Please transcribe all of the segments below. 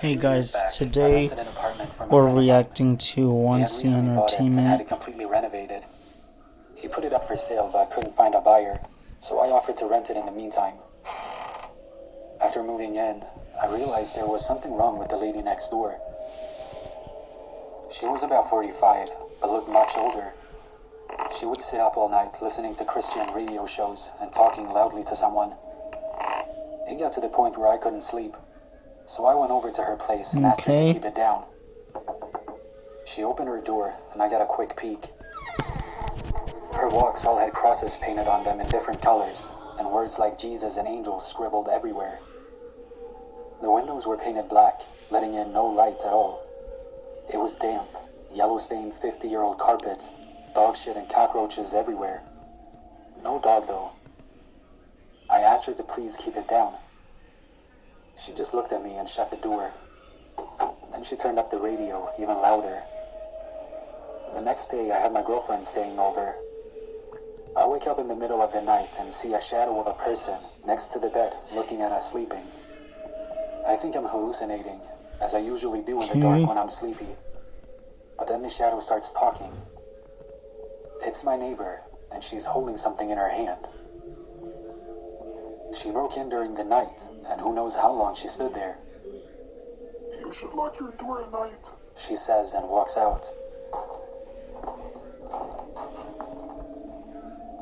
Hey few years guys, back, I today rented an apartment from a we're friend of mine. reacting to He had 1C recently bought it and had Entertainment. it completely renovated. He put it up for sale but couldn't find a buyer, so I offered to rent it in the meantime. After moving in, I realized there was something wrong with the lady next door. She was about 45, but looked much older. She would sit up all night listening to Christian radio shows and talking loudly to someone. It got to the point where I couldn't sleep, so I went over to her place and asked her to Okay. keep it down. She opened her door and I got a quick peek. Her walls all had crosses painted on them in different colors, and words like Jesus and angels scribbled everywhere. The windows were painted black, letting in no light at all. It was damp, yellow-stained 50-year-old carpets, dog shit and cockroaches everywhere. No dog though. I asked her to please keep it down. She just looked at me and shut the door. Then she turned up the radio even louder. The next day I had my girlfriend staying over. I wake up in the middle of the night and see a shadow of a person next to the bed looking at us sleeping. I think I'm hallucinating, as I usually do in the dark when I'm sleepy. But then the shadow starts talking. It's my neighbor, and she's holding something in her hand. She broke in during the night, and who knows how long she stood there. You should lock your door at night. She says and walks out.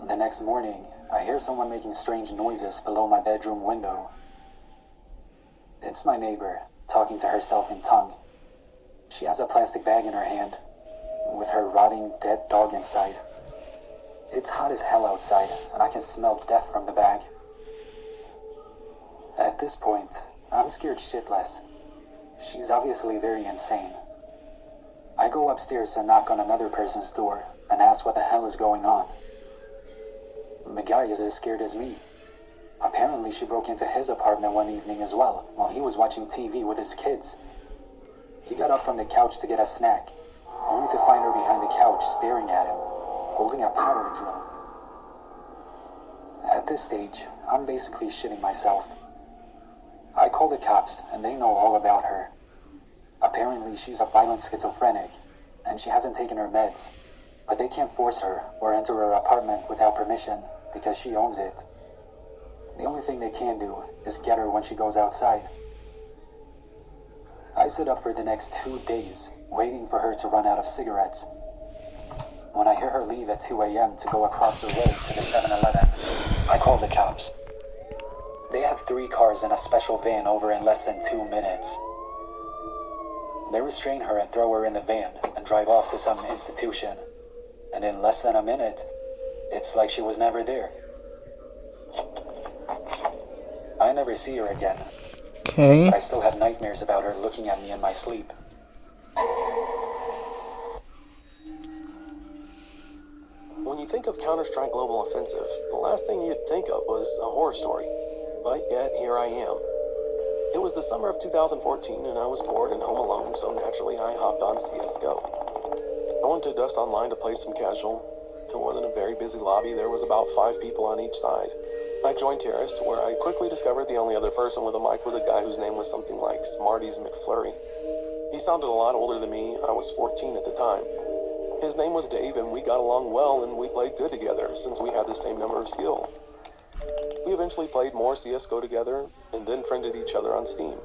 The next morning, I hear someone making strange noises below my bedroom window. It's my neighbor, talking to herself in tongue. She has a plastic bag in her hand, with her rotting dead dog inside. It's hot as hell outside, and I can smell death from the bag. At this point, I'm scared shitless. She's obviously very insane. I go upstairs and knock on another person's door and ask what the hell is going on. The guy is as scared as me. Apparently she broke into his apartment one evening as well, while he was watching TV with his kids. He got up from the couch to get a snack, only to find her behind the couch staring at him, holding a power drill. At this stage, I'm basically shitting myself. I call the cops, and they know all about her. Apparently she's a violent schizophrenic, and she hasn't taken her meds, but they can't force her or enter her apartment without permission because she owns it. The only thing they can do is get her when she goes outside. I sit up for the next 2 days, waiting for her to run out of cigarettes. When I hear her leave at 2 a.m. to go across the road to the 7-Eleven, I call the cops. They have 3 cars and a special van over in less than 2 minutes. They restrain her and throw her in the van and drive off to some institution. And in less than a minute, it's like she was never there. I never see her again, Okay. but I still have nightmares about her looking at me in my sleep. When you think of Counter-Strike Global Offensive, the last thing you'd think of was a horror story. But yet, here I am. It was the summer of 2014, and I was bored and home alone, so naturally I hopped on CSGO. I went to Dust Online to play some casual. It wasn't a very busy lobby. There was about 5 people on each side. I joined Terrace, where I quickly discovered the only other person with a mic was a guy whose name was something like Smarties McFlurry. He sounded a lot older than me. I was 14 at the time. His name was Dave, and we got along well, and we played good together, since we had the same number of skill. We eventually played more CSGO together, and then friended each other on Steam.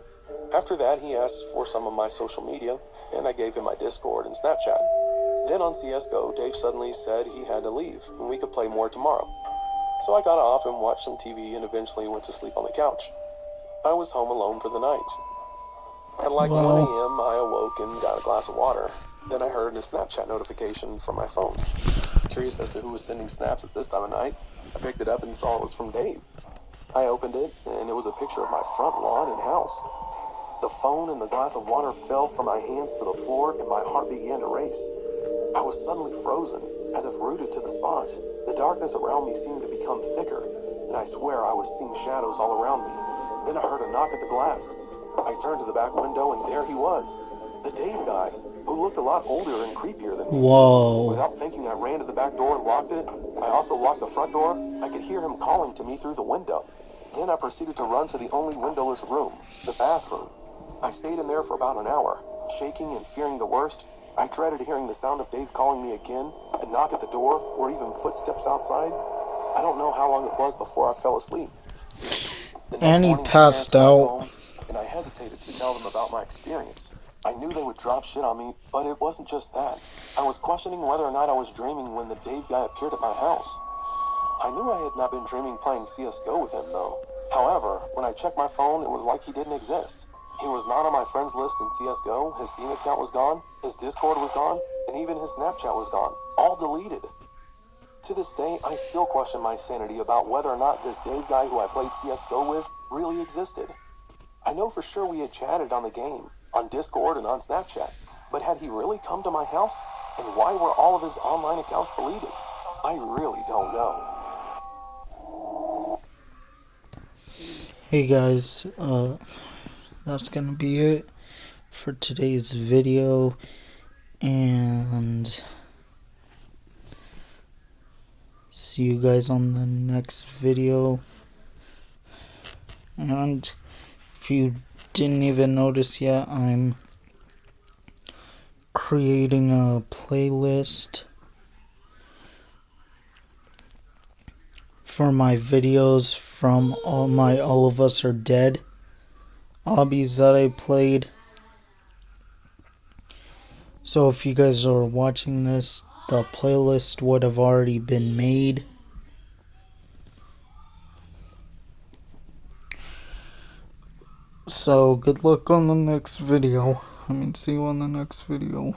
After that, he asked for some of my social media, and I gave him my Discord and Snapchat. Then on CSGO, Dave suddenly said he had to leave, and we could play more tomorrow. So I got off and watched some TV and eventually went to sleep on the couch. I was home alone for the night. At like 1 a.m., I awoke and got a glass of water. Then I heard a Snapchat notification from my phone. Curious as to who was sending snaps at this time of night, I picked it up and saw it was from Dave. I opened it, and it was a picture of my front lawn and house. The phone and the glass of water fell from my hands to the floor, and my heart began to race. I was suddenly frozen, as if rooted to the spot. The darkness around me seemed to become thicker, and I swear I was seeing shadows all around me. Then I heard a knock at the glass. I turned to the back window, and there he was, the Dave guy, who looked a lot older and creepier than me. Whoa. Without thinking, I ran to the back door and locked it. I also locked the front door. I could hear him calling to me through the window. Then I proceeded to run to the only windowless room, the bathroom. I stayed in there for about an hour, shaking and fearing the worst. I dreaded hearing the sound of Dave calling me again, a knock at the door, or even footsteps outside. I don't know how long it was before I fell asleep. The next And he morning, my passed parents arrived out. home, and I hesitated to tell them about my experience. I knew they would drop shit on me, but it wasn't just that. I was questioning whether or not I was dreaming when the Dave guy appeared at my house. I knew I had not been dreaming playing CSGO with him, though. However, when I checked my phone, it was like he didn't exist. He was not on my friends list in CSGO, his Steam account was gone, his Discord was gone, and even his Snapchat was gone. All deleted. To this day, I still question my sanity about whether or not this Dave guy who I played CSGO with really existed. I know for sure we had chatted on the game, on Discord and on Snapchat, but had he really come to my house? And why were all of his online accounts deleted? I really don't know. Hey guys, that's gonna be it for today's video, and see you guys on the next video. And if you didn't even notice yet, I'm creating a playlist for my videos from All of Us Are Dead hobbies that I played. So if you guys are watching this, the playlist would have already been made. So good luck on the next video. See you on the next video.